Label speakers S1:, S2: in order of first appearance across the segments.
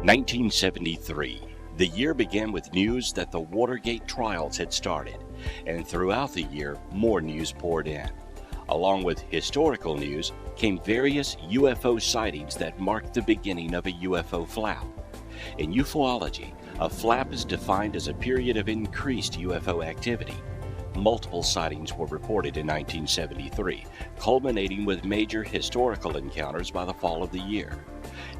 S1: 1973. The year began with news that the Watergate trials had started, and throughout the year, more news poured in. Along with historical news came various UFO sightings that marked the beginning of a UFO flap. In ufology, a flap is defined as a period of increased UFO activity. Multiple sightings were reported in 1973, culminating with major historical encounters by the fall of the year.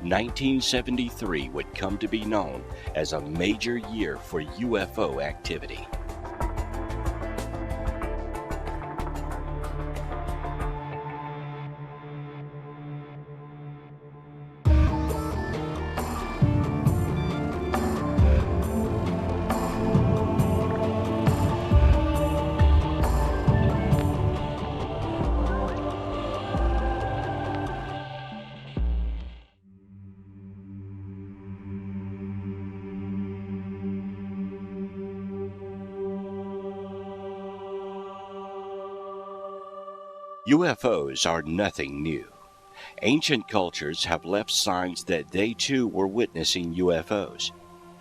S1: 1973 would come to be known as a major year for UFO activity. UFOs are nothing new. Ancient cultures have left signs that they too were witnessing UFOs.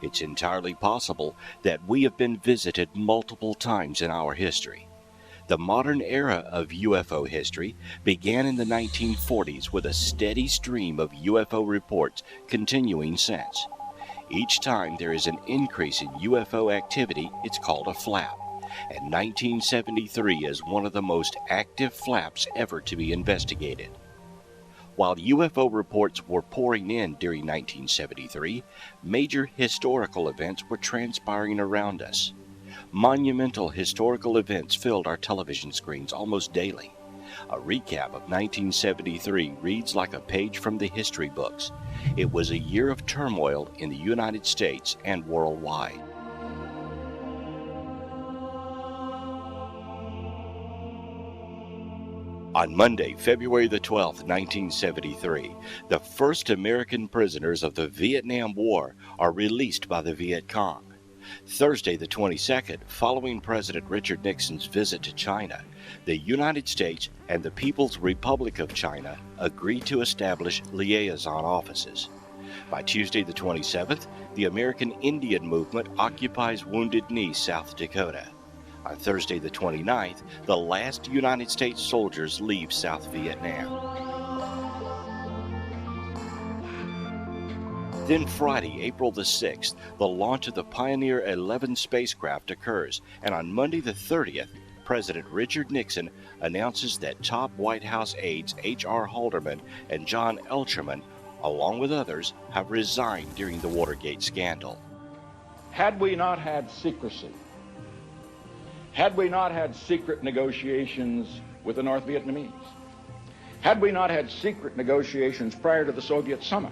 S1: It's entirely possible that we have been visited multiple times in our history. The modern era of UFO history began in the 1940s with a steady stream of UFO reports continuing since. Each time there is an increase in UFO activity, it's called a flap. And 1973 is one of the most active flaps ever to be investigated. While UFO reports were pouring in during 1973, major historical events were transpiring around us. Monumental historical events filled our television screens almost daily. A recap of 1973 reads like a page from the history books. It was a year of turmoil in the United States and worldwide. On Monday, February the 12th, 1973, the first American prisoners of the Vietnam War are released by the Viet Cong. Thursday the 22nd, following President Richard Nixon's visit to China, the United States and the People's Republic of China agreed to establish liaison offices. By Tuesday the 27th, the American Indian Movement occupies Wounded Knee, South Dakota. On Thursday the 29th, the last United States soldiers leave South Vietnam. Then Friday, April the 6th, the launch of the Pioneer 11 spacecraft occurs, and on Monday the 30th, President Richard Nixon announces that top White House aides H.R. Haldeman and John Elcherman, along with others, have resigned during the Watergate scandal.
S2: Had we not had secrecy, had we not had secret negotiations with the North Vietnamese, had we not had secret negotiations prior to the Soviet summit,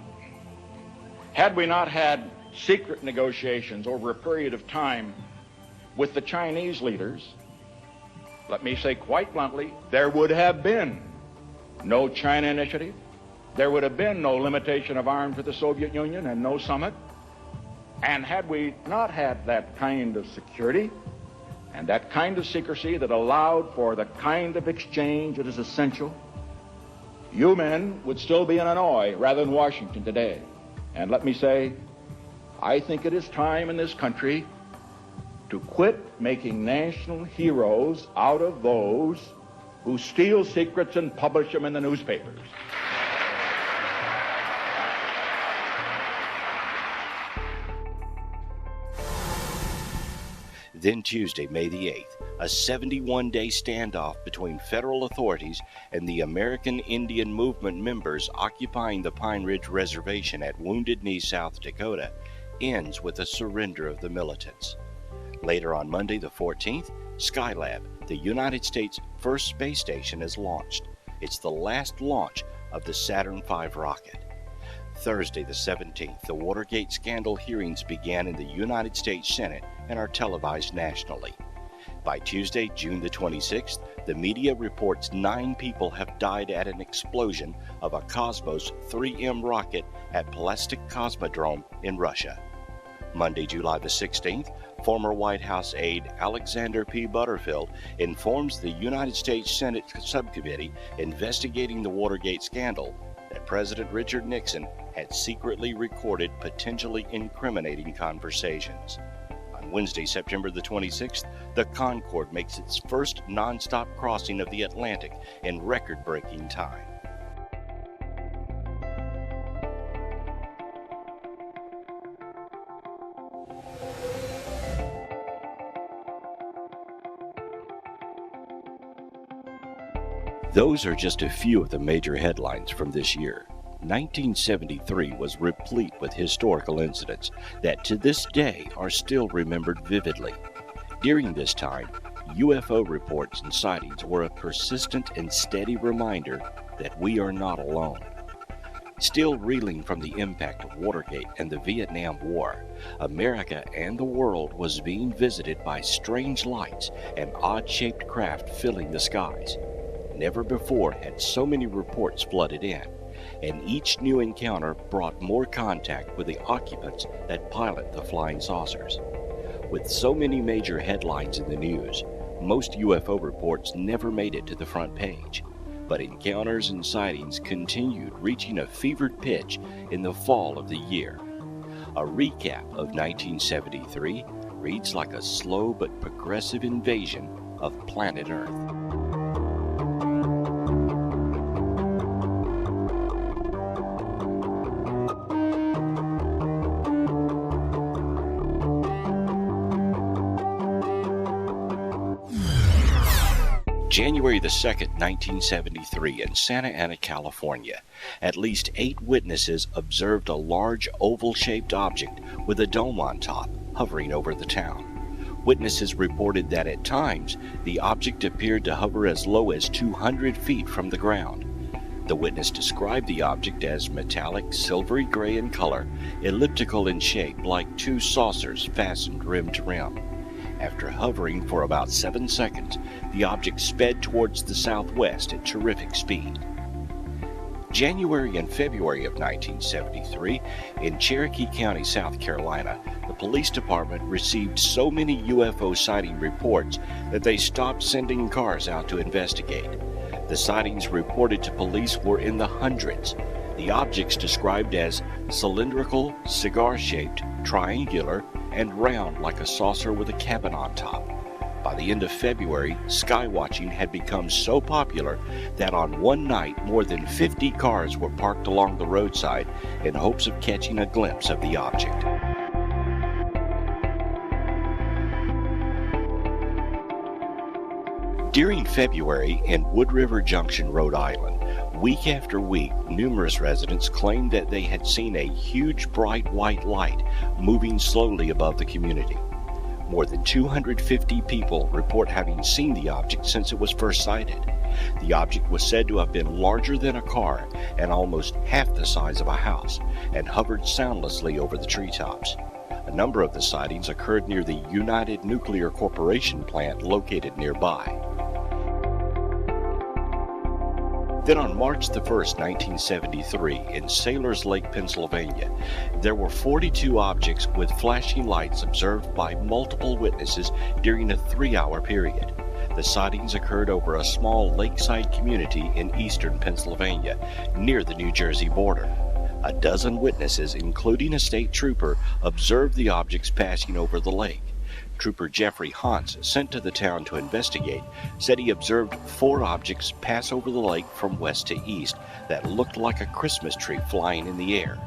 S2: had we not had secret negotiations over a period of time with the Chinese leaders, let me say quite bluntly, there would have been no China Initiative, there would have been no limitation of arms with the Soviet Union and no summit. And had we not had that kind of security and that kind of secrecy that allowed for the kind of exchange that is essential, you men would still be in Hanoi rather than Washington today. And let me say, I think it is time in this country to quit making national heroes out of those who steal secrets and publish them in the newspapers.
S1: Then Tuesday, May the 8th, a 71-day standoff between federal authorities and the American Indian Movement members occupying the Pine Ridge Reservation at Wounded Knee, South Dakota, ends with a surrender of the militants. Later on Monday the 14th, Skylab, the United States' first space station, is launched. It's the last launch of the Saturn V rocket. Thursday the 17th, the Watergate scandal hearings began in the United States Senate and are televised nationally. By Tuesday, June the 26th, the media reports 9 people have died at an explosion of a Cosmos 3M rocket at Plastic Cosmodrome in Russia. Monday, July the 16th, former White House aide Alexander P. Butterfield informs the United States Senate subcommittee investigating the Watergate scandal that President Richard Nixon had secretly recorded potentially incriminating conversations. On Wednesday, September the 26th, the Concorde makes its first nonstop crossing of the Atlantic in record-breaking time. Those are just a few of the major headlines from this year. 1973 was replete with historical incidents that to this day are still remembered vividly. During this time, UFO reports and sightings were a persistent and steady reminder that we are not alone. Still reeling from the impact of Watergate and the Vietnam War, America and the world was being visited by strange lights and odd-shaped craft filling the skies. Never before had so many reports flooded in, and each new encounter brought more contact with the occupants that pilot the flying saucers. With so many major headlines in the news, most UFO reports never made it to the front page, but encounters and sightings continued, reaching a fevered pitch in the fall of the year. A recap of 1973 reads like a slow but progressive invasion of planet Earth. January the 2nd, 1973, in Santa Ana, California, at least 8 witnesses observed a large oval-shaped object with a dome on top hovering over the town. Witnesses reported that at times the object appeared to hover as low as 200 feet from the ground. The witness described the object as metallic, silvery gray in color, elliptical in shape like 2 saucers fastened rim to rim. After hovering for about 7 seconds, the object sped towards the southwest at terrific speed. January and February of 1973, in Cherokee County, South Carolina, the police department received so many UFO sighting reports that they stopped sending cars out to investigate. The sightings reported to police were in the hundreds. The objects described as cylindrical, cigar-shaped, triangular, and round like a saucer with a cabin on top. By the end of February, skywatching had become so popular that on one night more than 50 cars were parked along the roadside in hopes of catching a glimpse of the object. During February in Wood River Junction, Rhode Island, week after week, numerous residents claimed that they had seen a huge bright white light moving slowly above the community. More than 250 people report having seen the object since it was first sighted. The object was said to have been larger than a car and almost half the size of a house, and hovered soundlessly over the treetops. A number of the sightings occurred near the United Nuclear Corporation plant located nearby. Then on March the 1st, 1973, in Sailors Lake, Pennsylvania, there were 42 objects with flashing lights observed by multiple witnesses during a 3-hour period. The sightings occurred over a small lakeside community in eastern Pennsylvania, near the New Jersey border. A dozen witnesses, including a state trooper, observed the objects passing over the lake. Trooper Jeffrey Hans, sent to the town to investigate, said he observed 4 objects pass over the lake from west to east that looked like a Christmas tree flying in the air.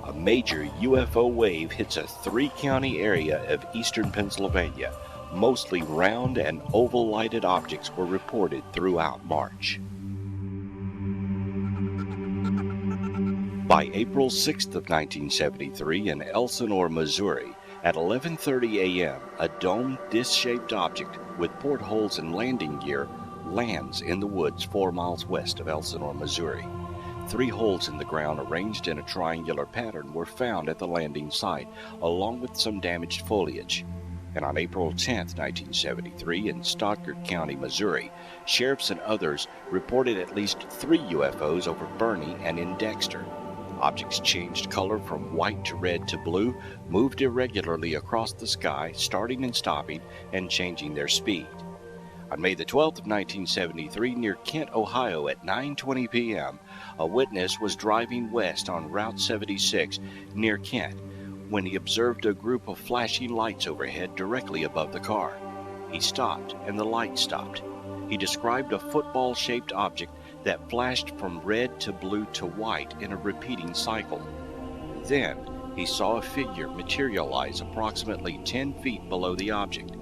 S1: A major UFO wave hits a 3-county area of eastern Pennsylvania. Mostly round and oval-lighted objects were reported throughout March. By April 6th of 1973, in Elsinore, Missouri, at 11:30 a.m., a domed, disc-shaped object with portholes and landing gear lands in the woods 4 miles west of Elsinore, Missouri. 3 holes in the ground arranged in a triangular pattern were found at the landing site, along with some damaged foliage. And on April 10, 1973, in Stoddard County, Missouri, sheriffs and others reported at least 3 UFOs over Bernie and in Dexter. Objects changed color from white to red to blue, moved irregularly across the sky, starting and stopping and changing their speed. On May the 12th of 1973, near Kent, Ohio at 9:20 p.m., a witness was driving west on Route 76 near Kent when he observed a group of flashing lights overhead directly above the car. He stopped, and the light stopped. He described a football-shaped object that flashed from red to blue to white in a repeating cycle. Then, he saw a figure materialize approximately 10 feet below the object.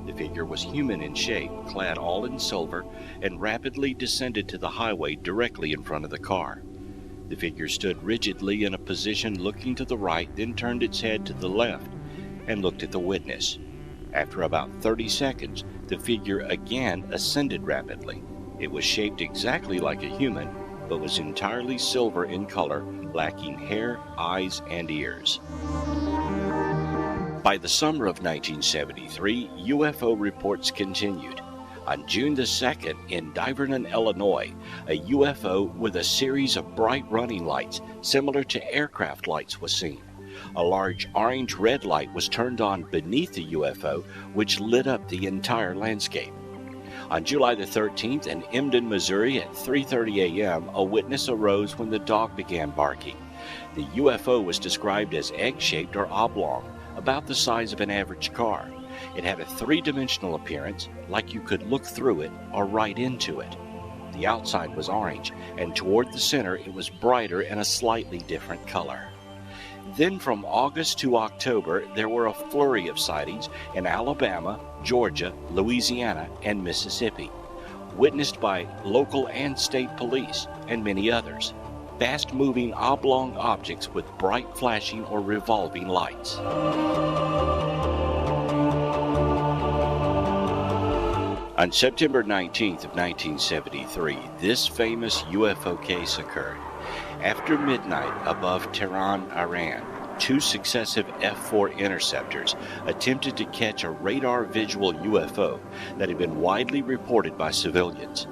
S1: The figure was human in shape, clad all in silver, and rapidly descended to the highway directly in front of the car. The figure stood rigidly in a position looking to the right, then turned its head to the left and looked at the witness. After about 30 seconds, the figure again ascended rapidly. It was shaped exactly like a human, but was entirely silver in color, lacking hair, eyes, and ears. By the summer of 1973, UFO reports continued. On June the 2nd, in Divernon, Illinois, a UFO with a series of bright running lights similar to aircraft lights was seen. A large orange-red light was turned on beneath the UFO, which lit up the entire landscape. On July the 13th, in Emden, Missouri, at 3:30 a.m., a witness arose when the dog began barking. The UFO was described as egg-shaped or oblong, about the size of an average car. It had a three-dimensional appearance, like you could look through it or right into it. The outside was orange, and toward the center it was brighter and a slightly different color. Then from August to October, there were a flurry of sightings in Alabama, Georgia, Louisiana, and Mississippi, witnessed by local and state police and many others. Fast-moving oblong objects with bright flashing or revolving lights. On September 19th of 1973, this famous UFO case occurred. After midnight above Tehran, Iran, two successive F-4 interceptors attempted to catch a radar-visual UFO that had been widely reported by civilians.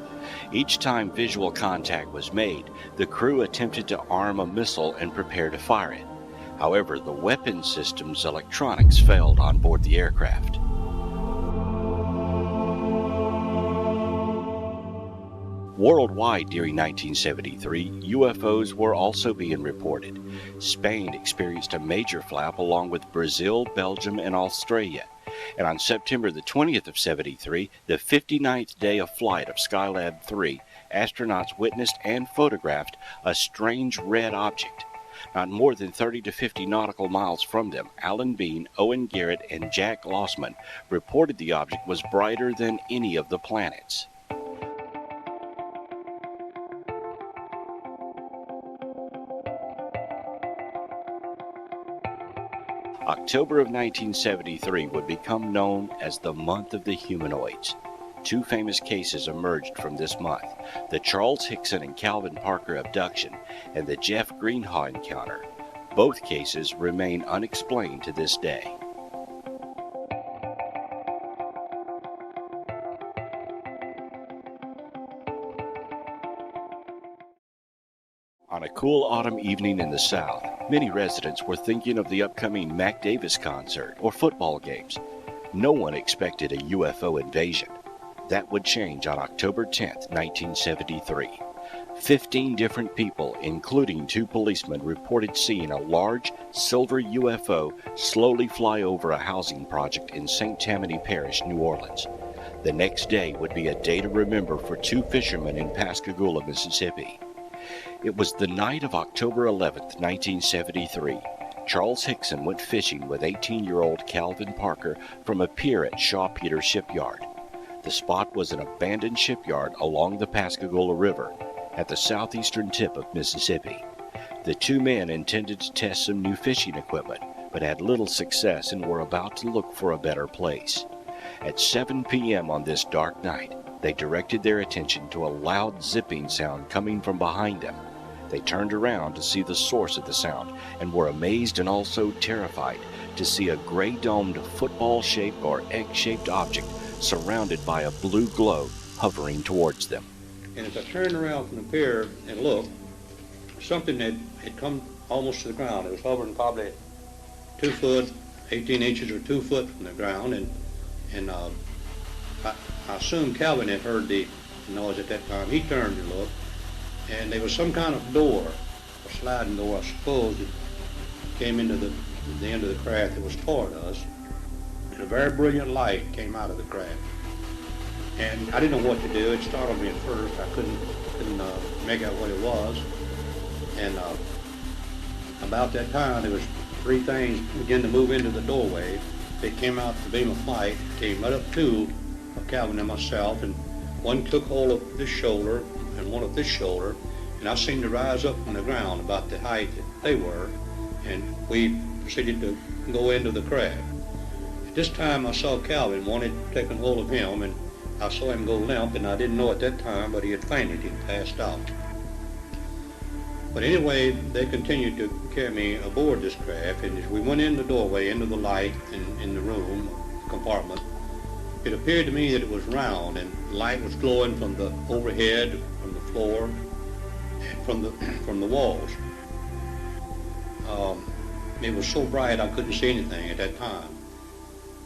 S1: Each time visual contact was made, the crew attempted to arm a missile and prepare to fire it. However, the weapon system's electronics failed on board the aircraft. Worldwide during 1973, UFOs were also being reported. Spain experienced a major flap along with Brazil, Belgium, and Australia. And on September the 20th of 73, the 59th day of flight of Skylab 3, astronauts witnessed and photographed a strange red object. Not more than 30 to 50 nautical miles from them, Alan Bean, Owen Garrett, and Jack Lossman reported the object was brighter than any of the planets. October of 1973 would become known as the month of the humanoids. Two famous cases emerged from this month, the Charles Hickson and Calvin Parker abduction and the Jeff Greenhaw encounter. Both cases remain unexplained to this day. On a cool autumn evening in the South, many residents were thinking of the upcoming Mac Davis concert or football games. No one expected a UFO invasion. That would change on October 10, 1973. 15 different people, including 2 policemen, reported seeing a large silver UFO slowly fly over a housing project in St. Tammany Parish, New Orleans. The next day would be a day to remember for 2 fishermen in Pascagoula, Mississippi. It was the night of October 11, 1973. Charles Hickson went fishing with 18-year-old Calvin Parker from a pier at Shaw Peters Shipyard. The spot was an abandoned shipyard along the Pascagoula River at the southeastern tip of Mississippi. The 2 men intended to test some new fishing equipment, but had little success and were about to look for a better place. At 7 p.m. on this dark night, they directed their attention to a loud zipping sound coming from behind them. They turned around to see the source of the sound and were amazed and also terrified to see a gray-domed football-shaped or egg-shaped object surrounded by a blue glow hovering towards them.
S3: And as I turned around from the pier and looked, something had come almost to the ground. It was hovering probably 2 foot, 18 inches or 2 foot from the ground, and I assume Calvin had heard the noise at that time. He turned to look, and there was some kind of door, a sliding door, I suppose, that came into the end of the craft that was toward us, and a very brilliant light came out of the craft. And I didn't know what to do. It startled me at first. I couldn't make out what it was. And about that time, there was three things began to move into the doorway. They came out the beam of light, came right up to Calvin and myself, and one took hold of this shoulder and one of this shoulder, and I seemed to rise up from the ground about the height that they were, and we proceeded to go into the craft. At this time, I saw Calvin, one had taken hold of him, and I saw him go limp, and I didn't know at that time, but he had fainted, he had passed out. But anyway, they continued to carry me aboard this craft, and as we went in the doorway, into the light in the room, compartment, it appeared to me that it was round, and light was glowing from the overhead, from the floor, and from the walls. It was so bright I couldn't see anything at that time.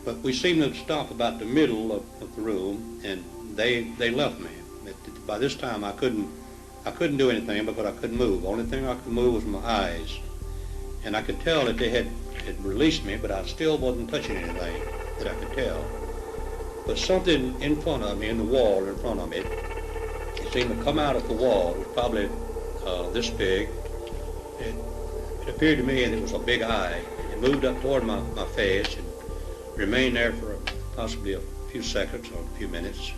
S3: But we seemed to stop about the middle of the room, and they left me. By this time I couldn't do anything because I couldn't move. The only thing I could move was my eyes. And I could tell that they had released me, but I still wasn't touching anything that I could tell. But something in front of me, in the wall in front of me, it seemed to come out of the wall. It was probably this big. It appeared to me that it was a big eye. It moved up toward my face and remained there for possibly a few seconds or a few minutes.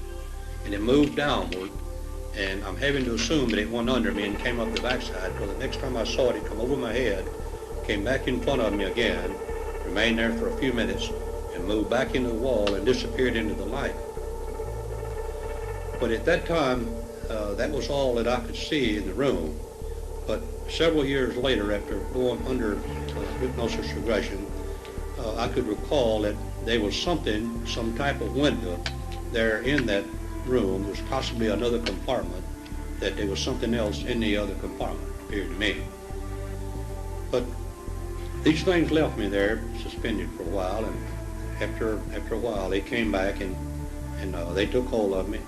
S3: And it moved downward. And I'm having to assume that it went under me and came up the backside, because the next time I saw it, it come over my head, came back in front of me again, remained there for a few minutes, and moved back into the wall and disappeared into the light. But at that time, that was all that I could see in the room. But several years later, after going under hypnosis regression, I could recall that there was something, some type of window there in that room. There was possibly another compartment, that there was something else in the other compartment, appeared to me. But these things left me there suspended for a while, and after a while they came back and they took hold of me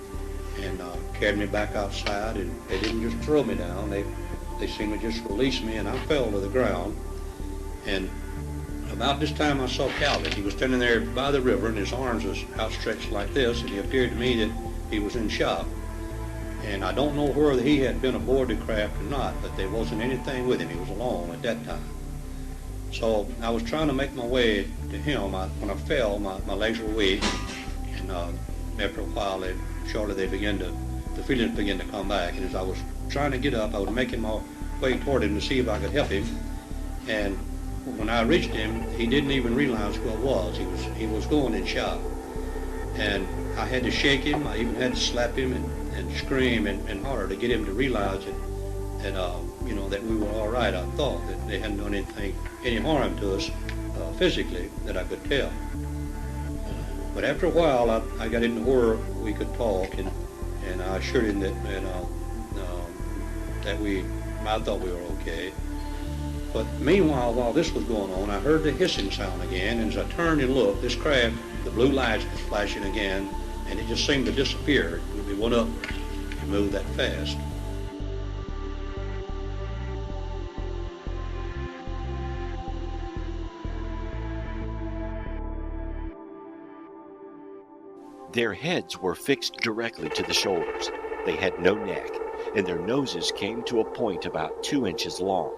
S3: and carried me back outside, and they didn't just throw me down, they seemed to just release me, and I fell to the ground. And about this time I saw Calvin. He was standing there by the river, and his arms was outstretched like this, and he appeared to me that he was in shock. And I don't know whether he had been aboard the craft or not, but there wasn't anything with him. He was alone at that time. So I was trying to make my way to him. When I fell, my legs were weak, and after a while, the feelings began to come back. And as I was trying to get up, I was making my way toward him to see if I could help him. And when I reached him, he didn't even realize who I was. He was going in shock. And I had to shake him. I even had to slap him and scream and holler to get him to realize that that we were all right. I thought that they hadn't done any harm to us physically that I could tell. But after a while, I got into where we could talk, and I assured him that I thought we were okay. But meanwhile, while this was going on, I heard the hissing sound again, and as I turned and looked, this craft, the blue lights was flashing again, and it just seemed to disappear. It went up and moved that fast.
S1: Their heads were fixed directly to the shoulders. They had no neck, and their noses came to a point about 2 inches long.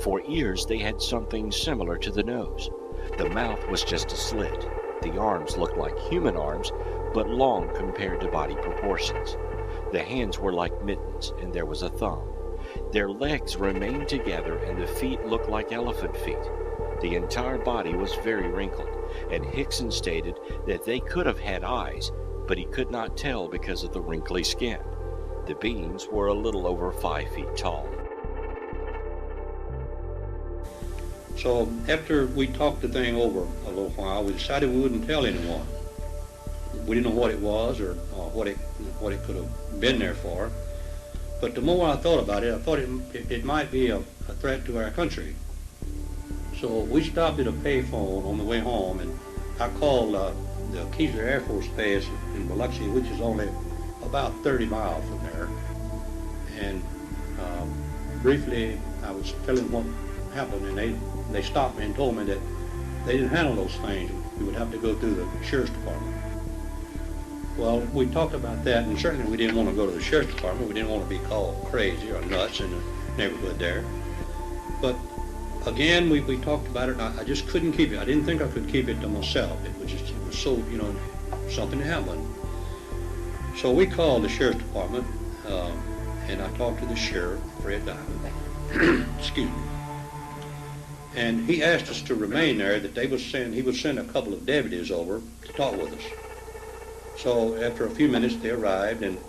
S1: For ears, they had something similar to the nose. The mouth was just a slit. The arms looked like human arms, but long compared to body proportions. The hands were like mittens, and there was a thumb. Their legs remained together, and the feet looked like elephant feet. The entire body was very wrinkled, and Hickson stated that they could have had eyes, but he could not tell because of the wrinkly skin. The beings were a little over 5 feet tall.
S3: So after we talked the thing over a little while, we decided we wouldn't tell anyone. We didn't know what it was or what it could have been there for. But the more I thought about it, I thought it might be a threat to our country. So we stopped at a payphone on the way home, and I called the Keesler Air Force Base in Biloxi, which is only about 30 miles from there. And briefly, I was telling what happened, and they stopped me and told me that they didn't handle those things. We would have to go through the sheriff's department. Well, we talked about that, and certainly we didn't want to go to the sheriff's department. We didn't want to be called crazy or nuts in the neighborhood there. But again, we talked about it, and I just couldn't keep it. I didn't think I could keep it to myself. It was so, something happened. So we called the sheriff's department, and I talked to the sheriff, Fred Diamond. Excuse me. And he asked us to remain there, that he would send a couple of deputies over to talk with us. So after a few minutes, they arrived, and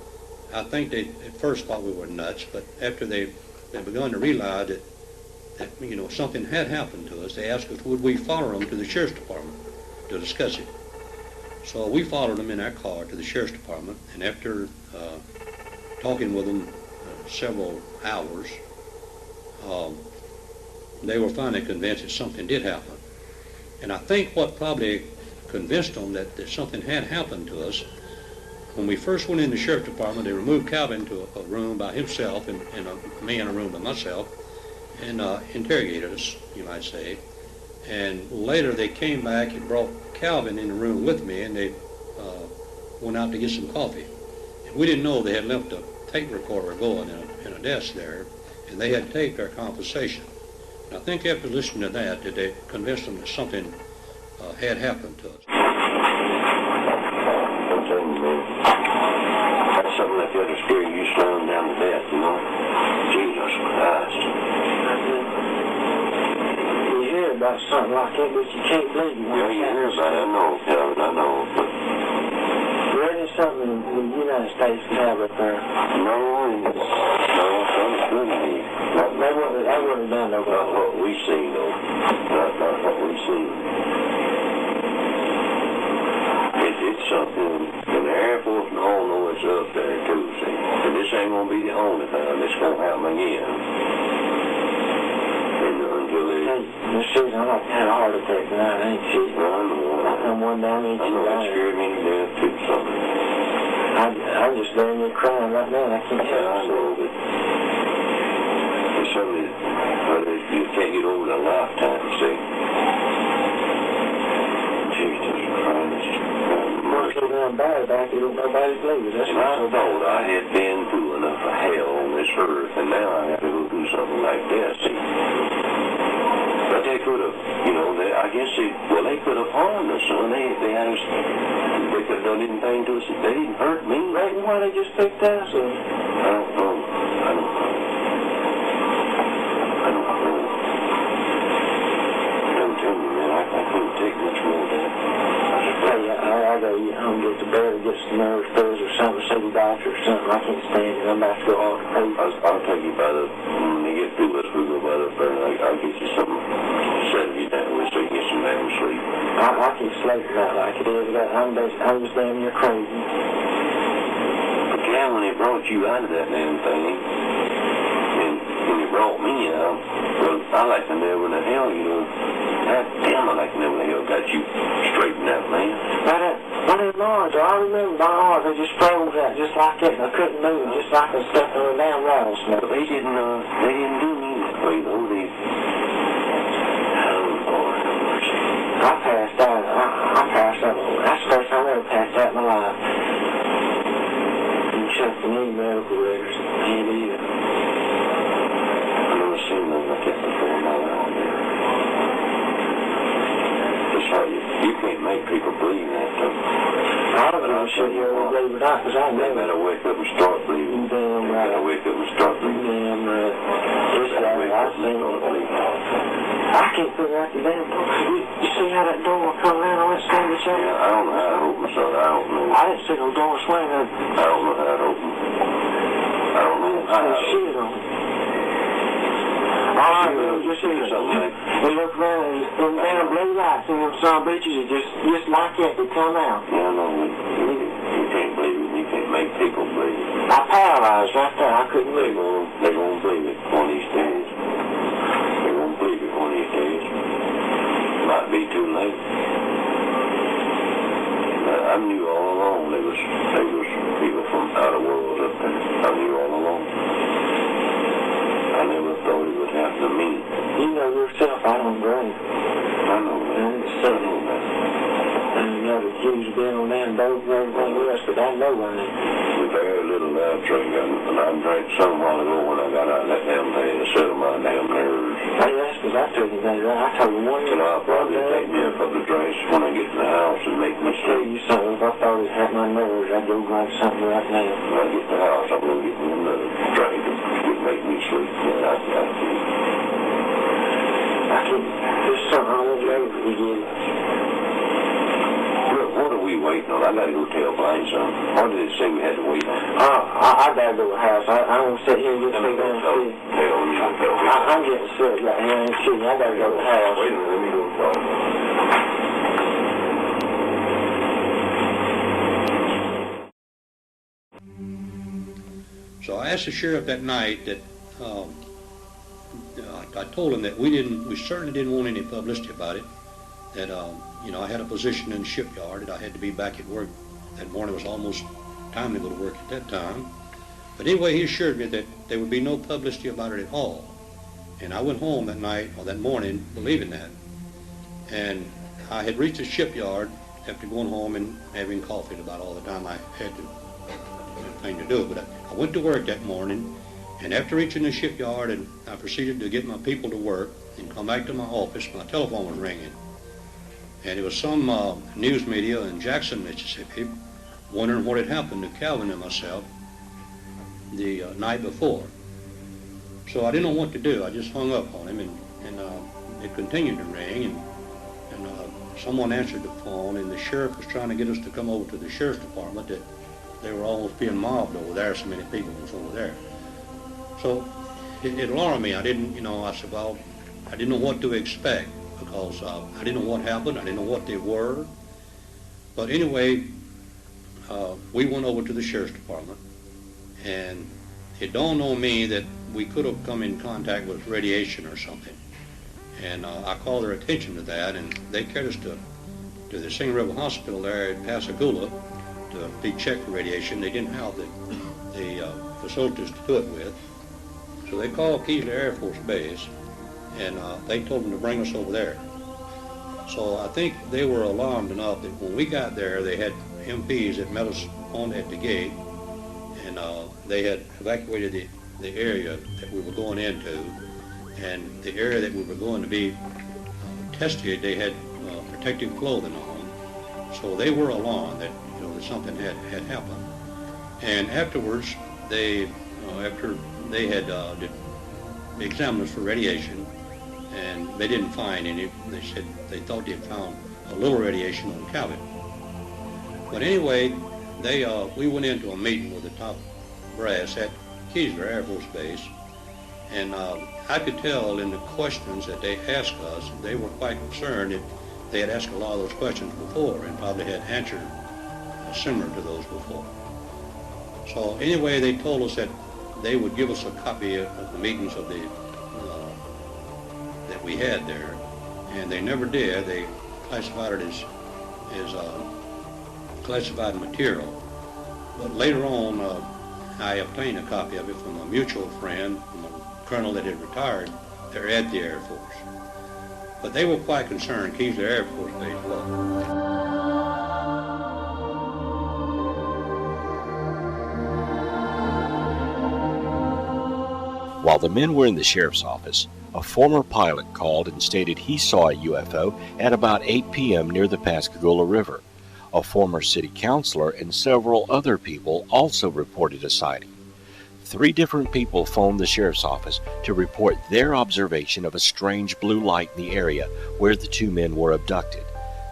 S3: I think they at first thought we were nuts, but after they begun to realize that something had happened to us, they asked us would we follow them to the sheriff's department to discuss it. So we followed them in our car to the sheriff's department, and after talking with them several hours, they were finally convinced that something did happen. And I think what probably convinced them that something had happened to us, when we first went in the sheriff's department, they removed Calvin to a room by himself and me in a room by myself, and interrogated us, you might say. And later they came back and brought Calvin in the room with me, and they went out to get some coffee. And we didn't know they had left a tape recorder going in a desk there, and they had taped our conversation. And I think after listening to that they convinced them that something had happened to us.
S4: I'm telling you, man, that's something like that to scare you slowing down to death, Jesus Christ.
S5: You hear about something like that, but you can't believe it.
S4: Yeah, you hear about it, I know, Calvin, I know, but...
S5: There is something the United States can have up there.
S4: No, something's good to me.
S5: They wouldn't have done no good.
S4: Not what we see, though. Not what we see. It's something, and the Air Force and all know it's up there, too, see. And this ain't going to be the only time this going to happen again. And until they...
S5: This season, I'm like had a heart attack tonight, ain't she?
S4: No, I know.
S5: I'm one down each
S4: I know that scared me to death, too, something.
S5: I'm just laying there crying right now, and I can't tell you.
S4: I know, but it's something that you can't get over in a lifetime, see. Jesus Christ.
S5: Most of them bad back, nobody believes.
S4: And I thought I had been through enough of hell on this earth, and now I have to go through something like that, see. But they could have, I guess they could have harmed us, son. They had us, they could have done anything to us. They didn't hurt me.
S5: Right, why they just picked us up?
S4: I don't know. Don't tell me, man. I couldn't take much more of that.
S5: Hey, I gotta get home, get to bed, get some nerve pills or something, see the doctor or something. I can't stand it. I'm about to go off the page.
S4: I'll take you by when they get through us, we'll go by the phone. I'll get you something to settle you down with so you can get some damn sleep.
S5: I can't sleep tonight like it is. I'm just damn near crazy.
S4: But Cal, when they brought you out of that damn thing, and when they brought me out, well, I like to know when the hell, God damn, I like to know when the hell got you straightened out, man.
S5: One of them arms, I remember my arms, they just froze out just like that, and I couldn't move, just like I stepped on a damn rattlesnake.
S4: But they didn't do me that way, though.
S5: I passed out. That's the first time I ever passed out in my life. You check the new medical records. Can't either.
S4: I've never seen nothing like that before in my life, man. It's how you can't make people believe that, though.
S5: I don't know if you ever believe it or not, because I
S4: They
S5: never.
S4: better wake up and start believing.
S5: Damn
S4: They
S5: right.
S4: better wake up and start believing.
S5: Damn right. It's
S4: Better
S5: like
S4: wake
S5: I
S4: up and
S5: seen
S4: start
S5: it.
S4: believing.
S5: I can't figure out the damn door. You see how that door come around on that side of the
S4: Yeah, I don't know how to open, son. I don't know.
S5: I didn't see no door swing up.
S4: I don't know how to open. I don't know how to open.
S5: Shit on it. All I do is just see it. We look around and them damn blue lights and them some bitches are just like that, they come out.
S4: Yeah, I know. You can't believe it. You can't make people believe it.
S5: I paralyzed right there. I couldn't
S4: They're
S5: move.
S4: gonna believe it one of these days. They're gonna believe it one of these days. Might be too late. thought it would happen to me.
S5: You know yourself, I don't blame.
S4: I know that.
S5: And it's
S4: I know that.
S5: and you know the Jews been on that boat and everything else, but I know I ain't.
S4: We very little now drink, and I drank some while ago when I got out of that damn thing to settle my damn nerves.
S5: Hey, that's because I told you that. I told you one
S4: And I'll probably take me a couple of drinks when I get to the house and make me
S5: tell
S4: sleep.
S5: you something. If I thought it had my nerves, I'd go drink something right now.
S4: When I get to the house, I'm going to get me another drink to make me sleep. Yeah, I
S5: can. There's something on the road we get.
S4: Look, what are we waiting on? I got to go tell Blaine something. What did it say we had to wait on?
S5: I gotta go to the house. I don't sit here and get
S4: Let me
S5: sick
S4: go
S5: on
S4: tell
S5: the
S4: him.
S5: I'm getting sick right here. I ain't kidding. I gotta go to the house.
S4: Wait a minute, let me go talk.
S3: So I asked the sheriff that night that I told him that we certainly didn't want any publicity about it. That I had a position in the shipyard, that I had to be back at work that morning. It was almost time to go to work at that time. But anyway, he assured me that there would be no publicity about it at all. And I went home that night or that morning believing that. And I had reached the shipyard after going home and having coffee about all the time I had thing to do. But I went to work that morning, and after reaching the shipyard, and I proceeded to get my people to work and come back to my office. My telephone was ringing, and it was some news media in Jackson, Mississippi, wondering what had happened to Calvin and myself the night before. So I didn't know what to do. I just hung up on him, and it continued to ring, and someone answered the phone, and the sheriff was trying to get us to come over to the sheriff's department. That they were almost being mobbed over there. So many people was over there. So it alarmed me. I didn't, I said, well, I didn't know what to expect because I didn't know what happened. I didn't know what they were. But anyway, we went over to the sheriff's department, and it dawned on me that we could have come in contact with radiation or something. And I called their attention to that, and they carried us to the Singing River Hospital there in Pascagoula to be checked for radiation. They didn't have the facilities to do it with. So they called Keesler Air Force Base, and they told them to bring us over there. So I think they were alarmed enough that when we got there, they had MPs that met us at the gate, and they had evacuated the area that we were going into, and the area that we were going to be tested, they had protective clothing on. So they were alarmed that that something had happened. And afterwards, after they had examined us for radiation, and they didn't find any. They said they thought they had found a little radiation on Calvin. But anyway, we went into a meeting with the top brass at Keesler Air Force Base, and I could tell in the questions that they asked us, they were quite concerned that they had asked a lot of those questions before and probably had answered similar to those before. So anyway, they told us that they would give us a copy of the meetings of that we had there, and they never did. They classified it as classified material. But later on, I obtained a copy of it from a mutual friend, from a colonel that had retired there at the Air Force. But they were quite concerned. Keesler Air Force Base was.
S1: While the men were in the sheriff's office, a former pilot called and stated he saw a UFO at about 8 p.m. near the Pascagoula River. A former city councilor and several other people also reported a sighting. 3 different people phoned the sheriff's office to report their observation of a strange blue light in the area where the 2 men were abducted.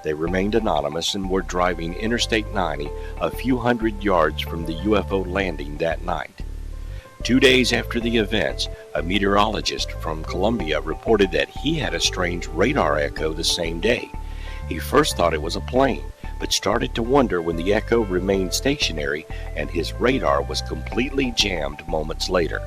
S1: They remained anonymous and were driving Interstate 90 a few hundred yards from the UFO landing that night. 2 days after the events, a meteorologist from Columbia reported that he had a strange radar echo the same day. He first thought it was a plane, but started to wonder when the echo remained stationary and his radar was completely jammed moments later.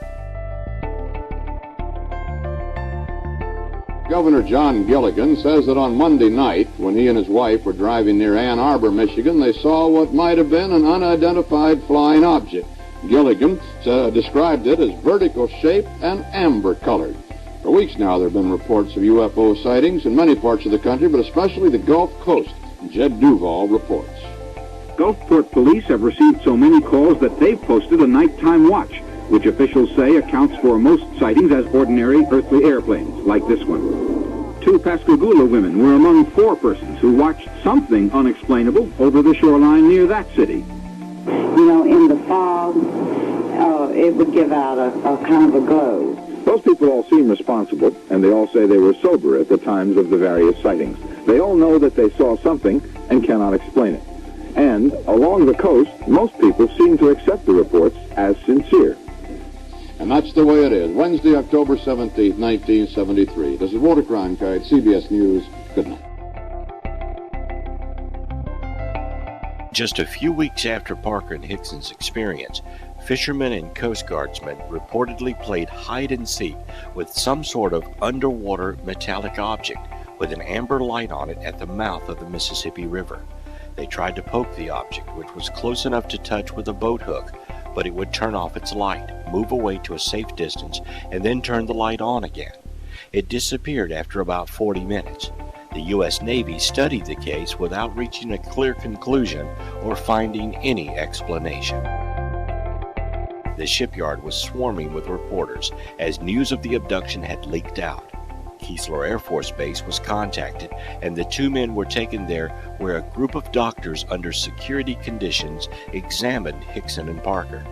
S6: Governor John Gilligan says that on Monday night, when he and his wife were driving near Ann Arbor, Michigan, they saw what might have been an unidentified flying object. Gilligan described it as vertical shaped and amber-colored. For weeks now, there have been reports of UFO sightings in many parts of the country, but especially the Gulf Coast. Jed Duval reports.
S7: Gulfport police have received so many calls that they've posted a nighttime watch, which officials say accounts for most sightings as ordinary earthly airplanes, like this one. 2 Pascagoula women were among 4 persons who watched something unexplainable over the shoreline near that city.
S8: You know, in the fog, it would give out a kind of a glow.
S9: Those people all seem responsible, and they all say they were sober at the times of the various sightings. They all know that they saw something and cannot explain it. And along the coast, most people seem to accept the reports as sincere.
S6: And that's the way it is. Wednesday, October 17th, 1973. This is Walter Cronkite, CBS News. Good night.
S1: Just a few weeks after Parker and Hickson's experience, fishermen and Coast Guardsmen reportedly played hide-and-seek with some sort of underwater metallic object with an amber light on it at the mouth of the Mississippi River. They tried to poke the object, which was close enough to touch with a boat hook, but it would turn off its light, move away to a safe distance, and then turn the light on again. It disappeared after about 40 minutes. The U.S. Navy studied the case without reaching a clear conclusion or finding any explanation. The shipyard was swarming with reporters as news of the abduction had leaked out. Keesler Air Force Base was contacted, and the 2 men were taken there where a group of doctors under security conditions examined Hickson and Parker.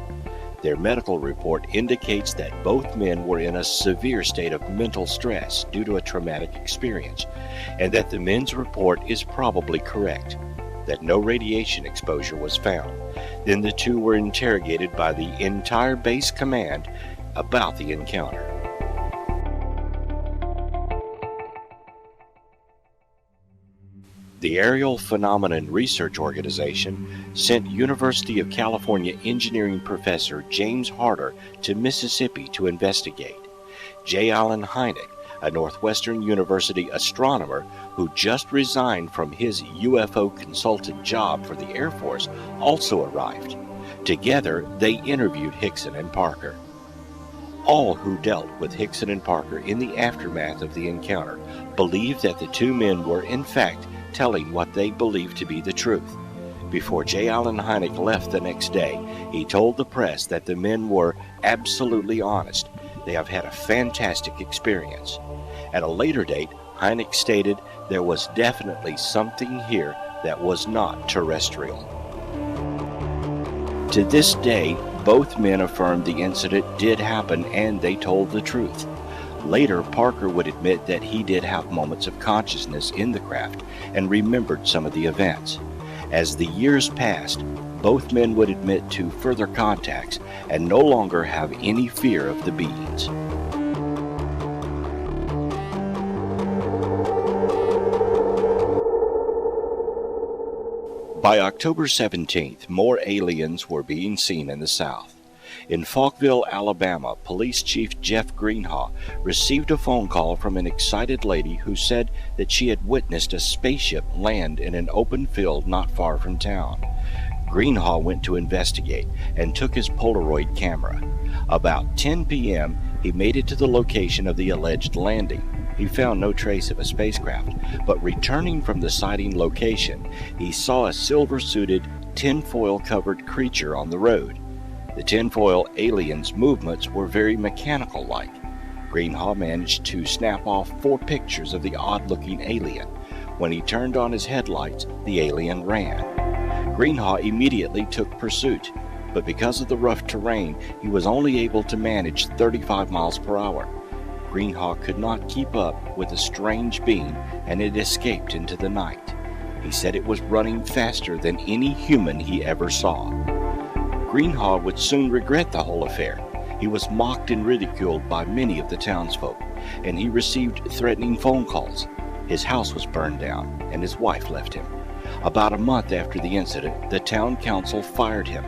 S1: Their medical report indicates that both men were in a severe state of mental stress due to a traumatic experience, and that the men's report is probably correct, that no radiation exposure was found. Then the 2 were interrogated by the entire base command about the encounter. The Aerial Phenomenon Research Organization sent University of California engineering professor James Harder to Mississippi to investigate. J. Allen Hynek, a Northwestern University astronomer who just resigned from his UFO consultant job for the Air Force, also arrived. Together, they interviewed Hickson and Parker. All who dealt with Hickson and Parker in the aftermath of the encounter believed that the 2 men were, in fact, telling what they believed to be the truth. Before J. Allen Hynek left the next day, he told the press that the men were absolutely honest. They have had a fantastic experience. At a later date, Hynek stated there was definitely something here that was not terrestrial. To this day, both men affirmed the incident did happen and they told the truth. Later, Parker would admit that he did have moments of consciousness in the craft and remembered some of the events. As the years passed, both men would admit to further contacts and no longer have any fear of the beings. By October 17th, more aliens were being seen in the South. In Falkville, Alabama, Police Chief Jeff Greenhaw received a phone call from an excited lady who said that she had witnessed a spaceship land in an open field not far from town. Greenhaw went to investigate and took his Polaroid camera. About 10 p.m., he made it to the location of the alleged landing. He found no trace of a spacecraft, but returning from the sighting location, he saw a silver-suited, tinfoil-covered creature on the road. The tinfoil alien's movements were very mechanical-like. Greenhaw managed to snap off 4 pictures of the odd-looking alien. When he turned on his headlights, the alien ran. Greenhaw immediately took pursuit, but because of the rough terrain, he was only able to manage 35 miles per hour. Greenhaw could not keep up with the strange being, and it escaped into the night. He said it was running faster than any human he ever saw. Greenhaw would soon regret the whole affair. He was mocked and ridiculed by many of the townsfolk, and he received threatening phone calls. His house was burned down, and his wife left him. About a month after the incident, the town council fired him.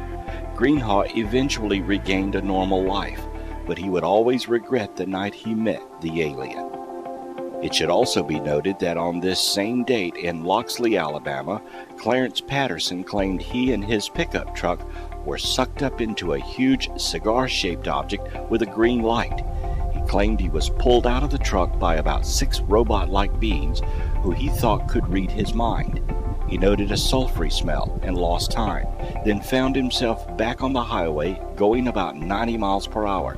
S1: Greenhaw eventually regained a normal life, but he would always regret the night he met the alien. It should also be noted that on this same date in Loxley, Alabama, Clarence Patterson claimed he and his pickup truck were sucked up into a huge cigar-shaped object with a green light. He claimed he was pulled out of the truck by about 6 robot-like beings who he thought could read his mind. He noted a sulfury smell and lost time, then found himself back on the highway going about 90 miles per hour.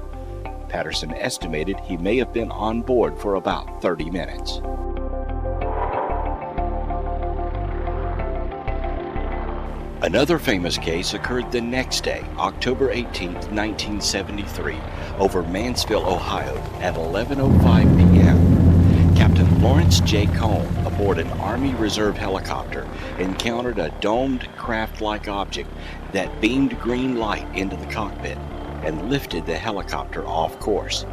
S1: Patterson estimated he may have been on board for about 30 minutes. Another famous case occurred the next day, October 18, 1973, over Mansfield, Ohio at 11:05 p.m. Captain Lawrence J. Cohn, aboard an Army Reserve helicopter, encountered a domed craft-like object that beamed green light into the cockpit and lifted the helicopter off course.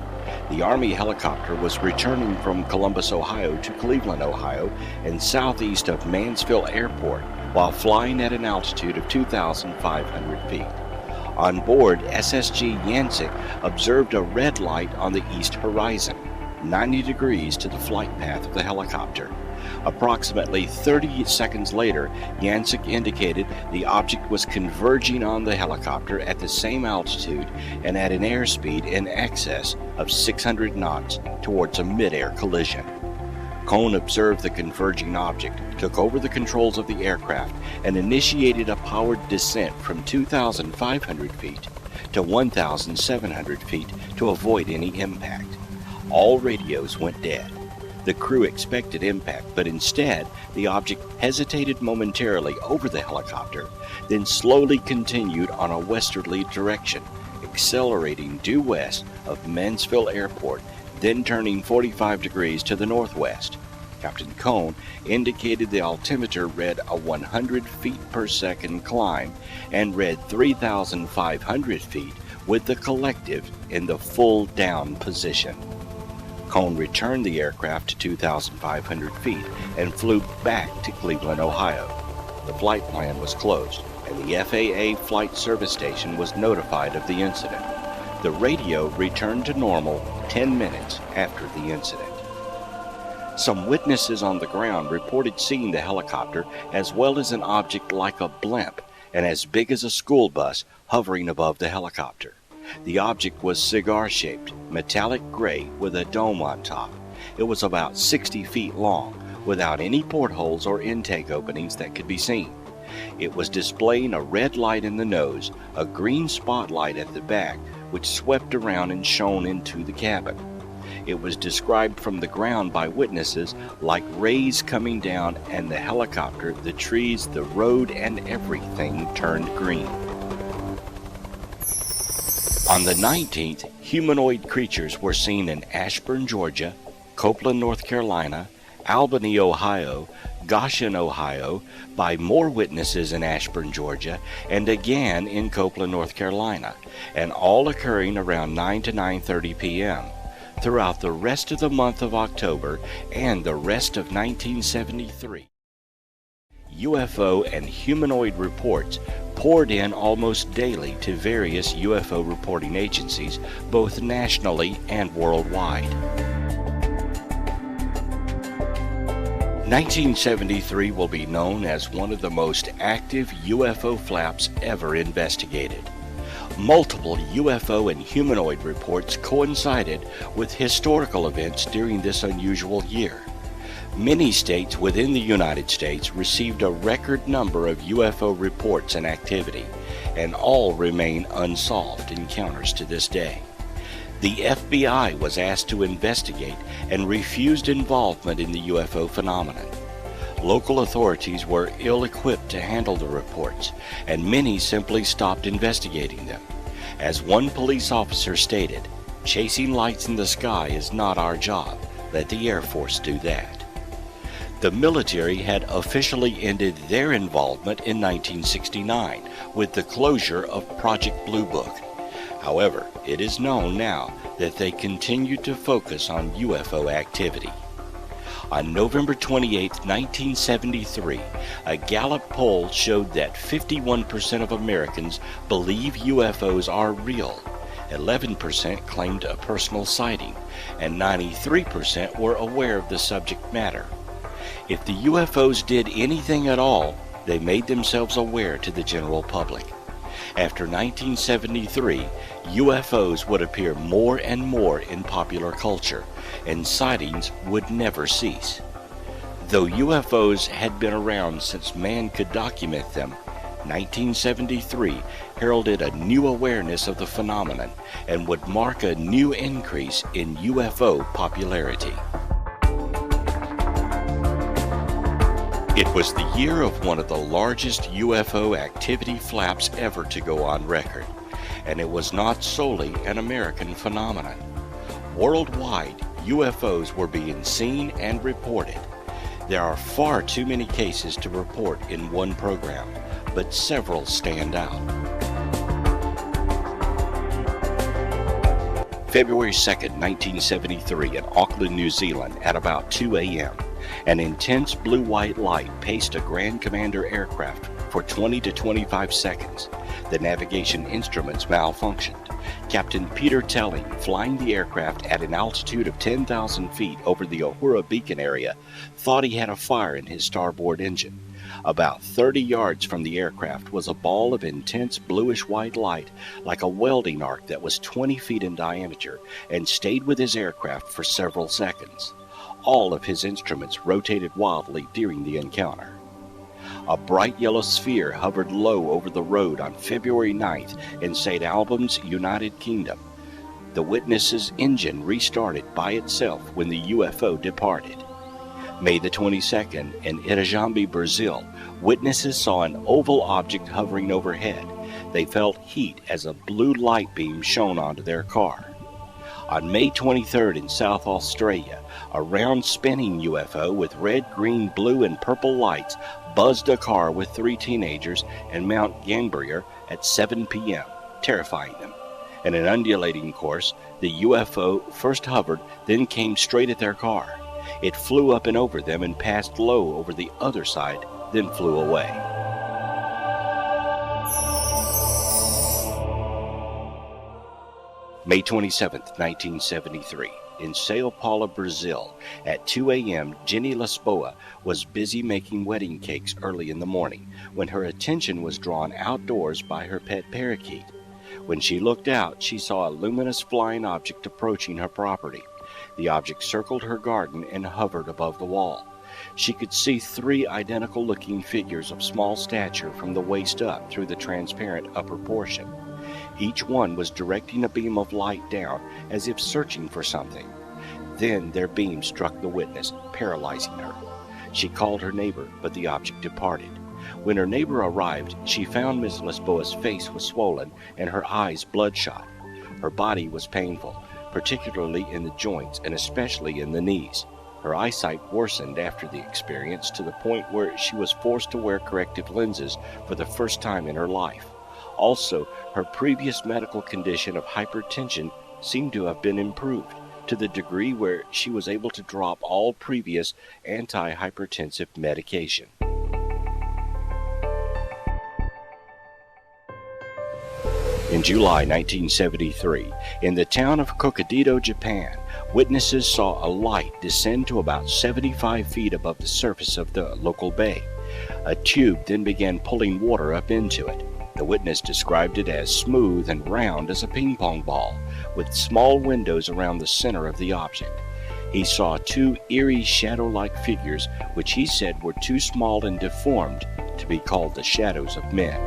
S1: The Army helicopter was returning from Columbus, Ohio to Cleveland, Ohio, and southeast of Mansfield Airport while flying at an altitude of 2,500 feet. On board, SSG Yancek observed a red light on the east horizon, 90 degrees to the flight path of the helicopter. Approximately 30 seconds later, Yancek indicated the object was converging on the helicopter at the same altitude and at an airspeed in excess of 600 knots towards a mid-air collision. Cohn observed the converging object, took over the controls of the aircraft, and initiated a powered descent from 2,500 feet to 1,700 feet to avoid any impact. All radios went dead. The crew expected impact, but instead, the object hesitated momentarily over the helicopter, then slowly continued on a westerly direction, accelerating due west of Mansfield Airport, then turning 45 degrees to the northwest. Captain Cohn indicated the altimeter read a 100 feet per second climb and read 3,500 feet with the collective in the full down position. Cohn returned the aircraft to 2,500 feet and flew back to Cleveland, Ohio. The flight plan was closed, and the FAA Flight Service Station was notified of the incident. The radio returned to normal 10 minutes after the incident. Some witnesses on the ground reported seeing the helicopter as well as an object like a blimp and as big as a school bus hovering above the helicopter. The object was cigar-shaped, metallic gray with a dome on top. It was about 60 feet long, without any portholes or intake openings that could be seen. It was displaying a red light in the nose, a green spotlight at the back, which swept around and shone into the cabin. It was described from the ground by witnesses like rays coming down, and the helicopter, the trees, the road, and everything turned green. On the 19th, humanoid creatures were seen in Ashburn, Georgia, Copeland, North Carolina, Albany, Ohio, Goshen, Ohio, by more witnesses in Ashburn, Georgia, and again in Copeland, North Carolina, and all occurring around 9 to 9:30 p.m. throughout the rest of the month of October and the rest of 1973. UFO and humanoid reports poured in almost daily to various UFO reporting agencies, both nationally and worldwide. 1973 will be known as one of the most active UFO flaps ever investigated. Multiple UFO and humanoid reports coincided with historical events during this unusual year. Many states within the United States received a record number of UFO reports and activity, and all remain unsolved encounters to this day. The FBI was asked to investigate and refused involvement in the UFO phenomenon. Local authorities were ill-equipped to handle the reports, and many simply stopped investigating them. As one police officer stated, "Chasing lights in the sky is not our job. Let the Air Force do that." The military had officially ended their involvement in 1969 with the closure of Project Blue Book. However, it is known now that they continued to focus on UFO activity. On November 28, 1973, a Gallup poll showed that 51% of Americans believe UFOs are real, 11% claimed a personal sighting, and 93% were aware of the subject matter. If the UFOs did anything at all, they made themselves aware to the general public. After 1973, UFOs would appear more and more in popular culture, and sightings would never cease. Though UFOs had been around since man could document them, 1973 heralded a new awareness of the phenomenon and would mark a new increase in UFO popularity. It was the year of one of the largest UFO activity flaps ever to go on record, and it was not solely an American phenomenon. Worldwide, UFOs were being seen and reported. There are far too many cases to report in one program, but several stand out. February 2nd, 1973, in Auckland, New Zealand, at about 2 a.m., an intense blue-white light paced a Grand Commander aircraft for 20 to 25 seconds. The navigation instruments malfunctioned. Captain Peter Telling, flying the aircraft at an altitude of 10,000 feet over the Uhura Beacon area, thought he had a fire in his starboard engine. About 30 yards from the aircraft was a ball of intense bluish-white light, like a welding arc that was 20 feet in diameter, and stayed with his aircraft for several seconds. All of his instruments rotated wildly during the encounter. A bright yellow sphere hovered low over the road on February 9th in St. Albans, United Kingdom. The witness's engine restarted by itself when the UFO departed. May the 22nd, in Itajambi, Brazil, witnesses saw an oval object hovering overhead. They felt heat as a blue light beam shone onto their car. On May 23rd in South Australia, a round spinning UFO with red, green, blue, and purple lights buzzed a car with 3 teenagers in Mount Gambier at 7 p.m., terrifying them. In an undulating course, the UFO first hovered, then came straight at their car. It flew up and over them and passed low over the other side, then flew away. May 27, 1973, in Sao Paulo, Brazil, at 2 a.m., Jenny Lisboa was busy making wedding cakes early in the morning when her attention was drawn outdoors by her pet parakeet. When she looked out, she saw a luminous flying object approaching her property. The object circled her garden and hovered above the wall. She could see 3 identical-looking figures of small stature from the waist up through the transparent upper portion. Each one was directing a beam of light down as if searching for something. Then their beam struck the witness, paralyzing her. She called her neighbor, but the object departed. When her neighbor arrived, she found Ms. Lisboa's face was swollen and her eyes bloodshot. Her body was painful, particularly in the joints and especially in the knees. Her eyesight worsened after the experience to the point where she was forced to wear corrective lenses for the first time in her life. Also, her previous medical condition of hypertension seemed to have been improved to the degree where she was able to drop all previous anti-hypertensive medication. In July 1973, in the town of Kokadido, Japan, witnesses saw a light descend to about 75 feet above the surface of the local bay. A tube then began pulling water up into it. The witness described it as smooth and round as a ping-pong ball, with small windows around the center of the object. He saw 2 eerie shadow-like figures, which he said were too small and deformed to be called the shadows of men.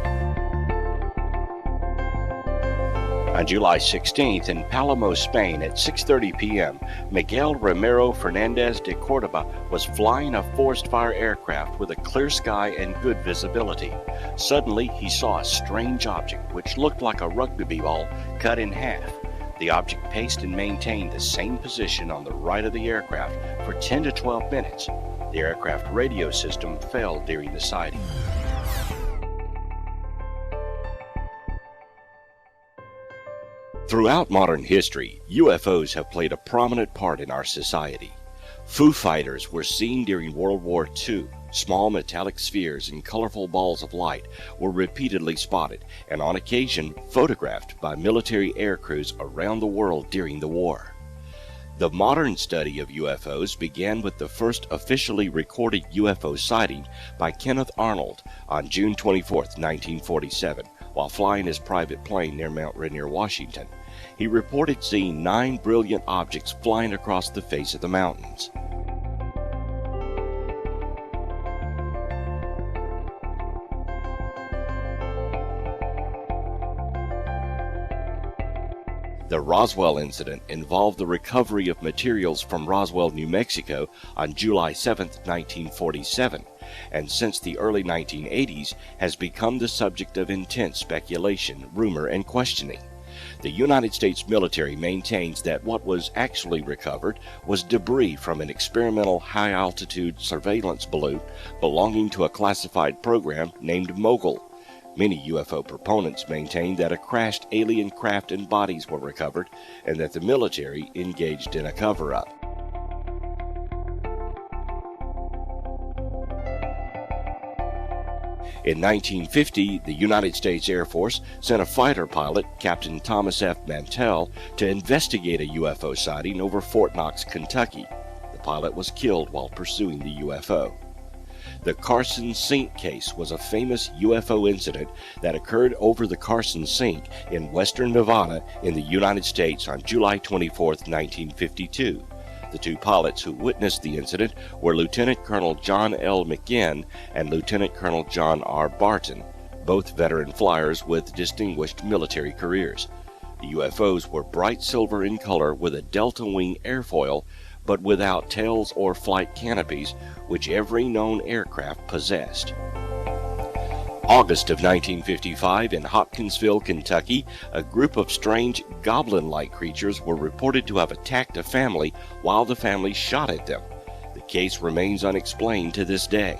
S1: On July 16th, in Palamo, Spain, at 6:30 p.m., Miguel Romero Fernandez de Cordoba was flying a forest fire aircraft with a clear sky and good visibility. Suddenly, he saw a strange object which looked like a rugby ball cut in half. The object paced and maintained the same position on the right of the aircraft for 10 to 12 minutes. The aircraft radio system failed during the sighting. Throughout modern history, UFOs have played a prominent part in our society. Foo Fighters were seen during World War II. Small metallic spheres and colorful balls of light were repeatedly spotted and on occasion photographed by military air crews around the world during the war. The modern study of UFOs began with the first officially recorded UFO sighting by Kenneth Arnold on June 24, 1947, while flying his private plane near Mount Rainier, Washington. He reported seeing 9 brilliant objects flying across the face of the mountains. The Roswell incident involved the recovery of materials from Roswell, New Mexico on July 7, 1947, and since the early 1980s has become the subject of intense speculation, rumor, and questioning. The United States military maintains that what was actually recovered was debris from an experimental high-altitude surveillance balloon belonging to a classified program named Mogul. Many UFO proponents maintain that a crashed alien craft and bodies were recovered and that the military engaged in a cover-up. In 1950, the United States Air Force sent a fighter pilot, Captain Thomas F. Mantell, to investigate a UFO sighting over Fort Knox, Kentucky. The pilot was killed while pursuing the UFO. The Carson Sink case was a famous UFO incident that occurred over the Carson Sink in western Nevada in the United States on July 24, 1952. The two pilots who witnessed the incident were Lieutenant Colonel John L. McGinn and Lieutenant Colonel John R. Barton, both veteran flyers with distinguished military careers. The UFOs were bright silver in color with a delta wing airfoil, but without tails or flight canopies, which every known aircraft possessed. August of 1955, in Hopkinsville, Kentucky, a group of strange goblin-like creatures were reported to have attacked a family while the family shot at them. The case remains unexplained to this day.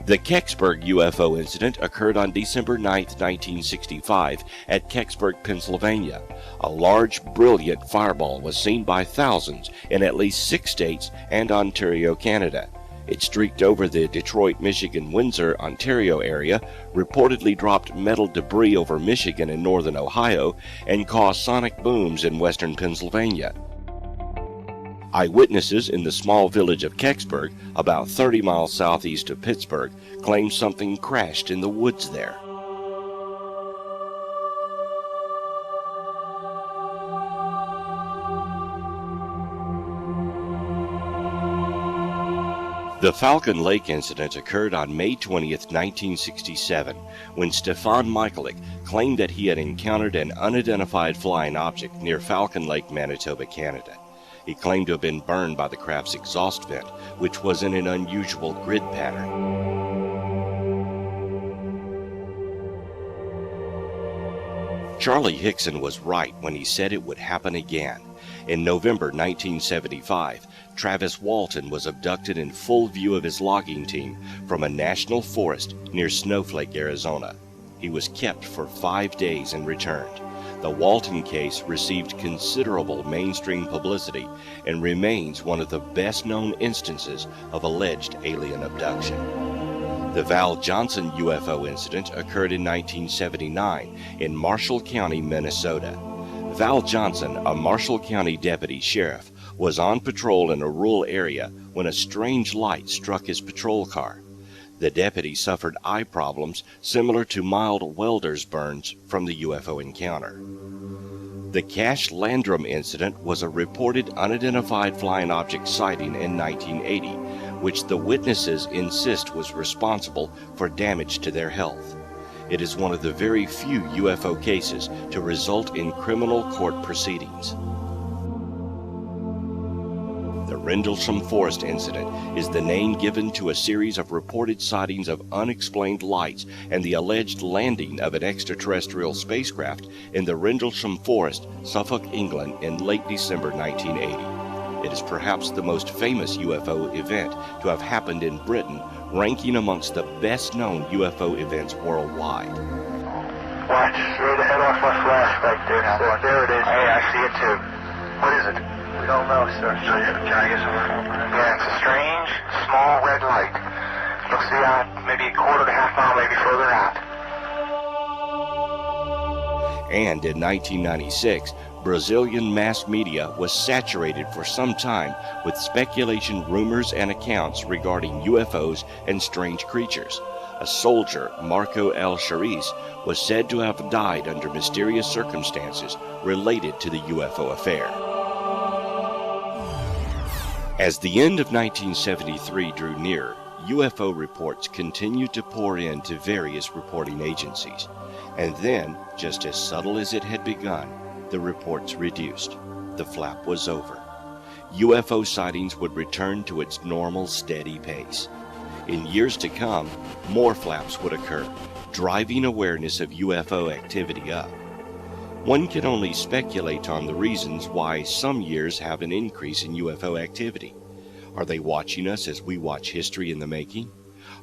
S1: The Kecksburg UFO incident occurred on December 9, 1965, at Kecksburg, Pennsylvania. A large, brilliant fireball was seen by thousands in at least 6 states and Ontario, Canada. It streaked over the Detroit, Michigan, Windsor, Ontario area, reportedly dropped metal debris over Michigan and northern Ohio, and caused sonic booms in western Pennsylvania. Eyewitnesses in the small village of Kecksburg, about 30 miles southeast of Pittsburgh, claimed something crashed in the woods there. The Falcon Lake incident occurred on May 20, 1967, when Stefan Michaelik claimed that he had encountered an unidentified flying object near Falcon Lake, Manitoba, Canada. He claimed to have been burned by the craft's exhaust vent, which was in an unusual grid pattern. Charlie Hickson was right when he said it would happen again. In November 1975, Travis Walton was abducted in full view of his logging team from a national forest near Snowflake, Arizona. He was kept for 5 days and returned. The Walton case received considerable mainstream publicity and remains one of the best-known instances of alleged alien abduction. The Val Johnson UFO incident occurred in 1979 in Marshall County, Minnesota. Val Johnson, a Marshall County deputy sheriff, was on patrol in a rural area when a strange light struck his patrol car. The deputy suffered eye problems similar to mild welder's burns from the UFO encounter. The Cash Landrum incident was a reported unidentified flying object sighting in 1980, which the witnesses insist was responsible for damage to their health. It is one of the very few UFO cases to result in criminal court proceedings. The Rendlesham Forest incident is the name given to a series of reported sightings of unexplained lights and the alleged landing of an extraterrestrial spacecraft in the Rendlesham Forest, Suffolk, England, in late December 1980. It is perhaps the most famous UFO event to have happened in Britain, ranking amongst the best-known UFO events worldwide.
S5: Watch, straight ahead off my flash back there. So there it is. Hey, I see it too. What is it? We don't know, sir. Can I get some? Yeah, it's a strange, small red light. You'll see out maybe a quarter to half mile, maybe further out.
S1: And in 1996, Brazilian mass media was saturated for some time with speculation, rumors, and accounts regarding UFOs and strange creatures. a soldier, Marco El Sharis, was said to have died under mysterious circumstances related to the UFO affair. As the end of 1973 drew near, UFO reports continued to pour into various reporting agencies, and then, just as subtle as it had begun, the reports reduced. The flap was over. UFO sightings would return to its normal, steady pace. In years to come, more flaps would occur, driving awareness of UFO activity up. One can only speculate on the reasons why some years have an increase in UFO activity. Are they watching us as we watch history in the making?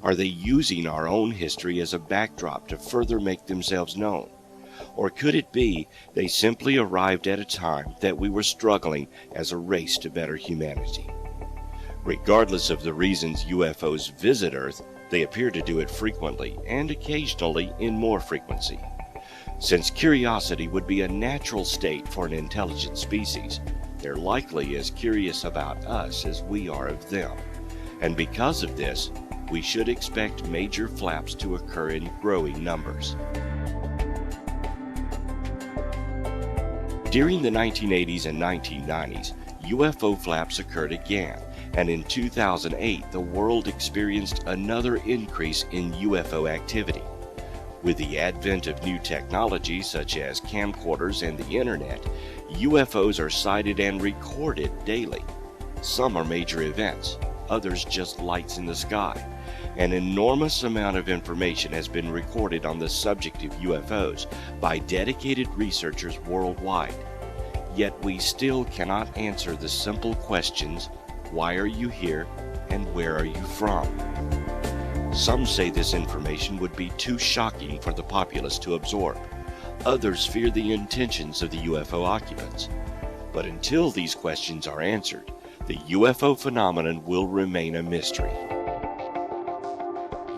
S1: Are they using our own history as a backdrop to further make themselves known? Or could it be they simply arrived at a time that we were struggling as a race to better humanity? Regardless of the reasons UFOs visit Earth, they appear to do it frequently and occasionally in more frequency. Since curiosity would be a natural state for an intelligent species, they're likely as curious about us as we are of them. And because of this, we should expect major flaps to occur in growing numbers. During the 1980s and 1990s, UFO flaps occurred again, and in 2008 the world experienced another increase in UFO activity. With the advent of new technology such as camcorders and the internet, UFOs are sighted and recorded daily. Some are major events, others just lights in the sky. An enormous amount of information has been recorded on the subject of UFOs by dedicated researchers worldwide. Yet we still cannot answer the simple questions, why are you here and where are you from? Some say this information would be too shocking for the populace to absorb. Others fear the intentions of the UFO occupants. But until these questions are answered, the UFO phenomenon will remain a mystery.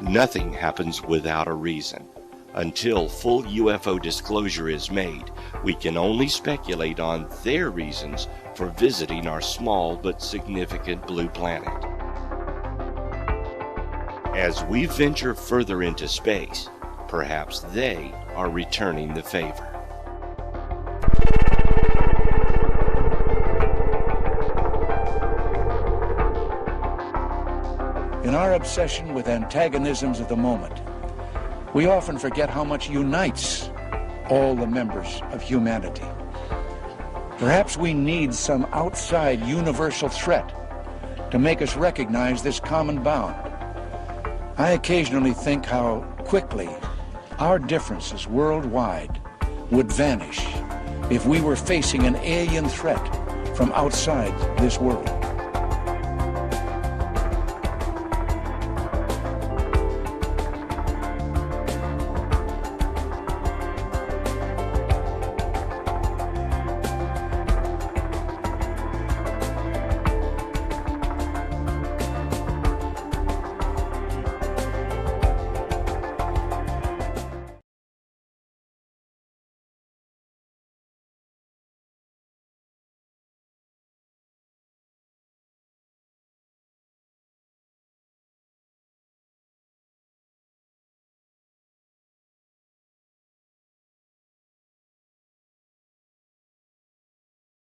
S1: Nothing happens without a reason. Until full UFO disclosure is made, we can only speculate on their reasons for visiting our small but significant blue planet. As we venture further into space, perhaps they are returning the favor.
S10: In our obsession with antagonisms of the moment, we often forget how much unites all the members of humanity. Perhaps we need some outside universal threat to make us recognize this common bound. I occasionally think how quickly our differences worldwide would vanish if we were facing an alien threat from outside this world.